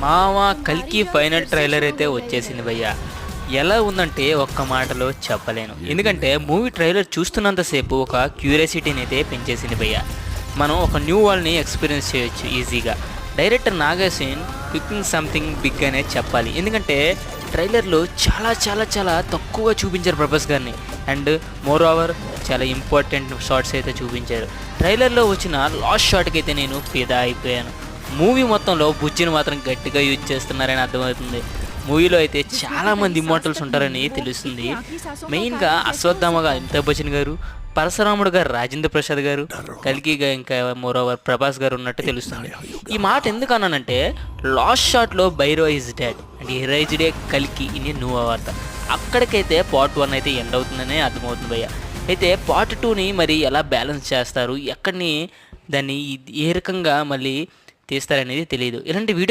మామ కల్కి final trailer అయితే వచ్చేసింది భయ్య. ఎలా ఉందంటే ఒక్క మాటలో చెప్పలేను. ఎందుకంటే మూవీ ట్రైలర్ చూస్తున్నంతసేపు ఒక క్యూరియాసిటీని అయితే పెంచేసింది భయ్య. మనం ఒక న్యూ వరల్డ్ని ఎక్స్పీరియన్స్ చేయొచ్చు ఈజీగా. Director Nagarjuna picking something big అనే చెప్పాలి. ఎందుకంటే ట్రైలర్లో చాలా చాలా చాలా తక్కువ చూపించారు ప్రభాస్ గారిని. అండ్ మోర్ ఓవర్ చాలా ఇంపార్టెంట్ షార్ట్స్ అయితే చూపించారు. ట్రైలర్లో వచ్చిన లాస్ట్ షాట్కి అయితే నేను ఫిదా అయిపోయాను. మూవీ మొత్తంలో బుజ్జిని మాత్రం గట్టిగా యూజ్ చేస్తున్నారని అర్థమవుతుంది. మూవీలో అయితే చాలామంది ఇమ్మోర్టల్స్ ఉంటారని తెలుస్తుంది. మెయిన్గా అశ్వత్థామగా అమితాబ్ బచ్చన్ గారు, పరశురాముడు గారు రాజేంద్ర ప్రసాద్ గారు, కల్కిగా ఇంకా మోరోవర్ ప్రభాస్ గారు ఉన్నట్టు తెలుస్తుంది. ఈ మాట ఎందుకు అన్నానంటే లాస్ట్ షాట్లో బైరో ఈజ్ డాడ్ అండ్ హీరోయిజ్డే కల్కి ఇన్ న్యూ అవార్త. అక్కడికైతే పార్ట్ 1 అయితే ఎండ్ అవుతుందనే అర్థమవుతుంది భయ్య. అయితే పార్ట్ 2ని మరి ఎలా బ్యాలెన్స్ చేస్తారు, ఎక్కడిని దాన్ని ఏ రకంగా మళ్ళీ తీస్తారనేది తెలియదు. ఇలాంటి వీడియో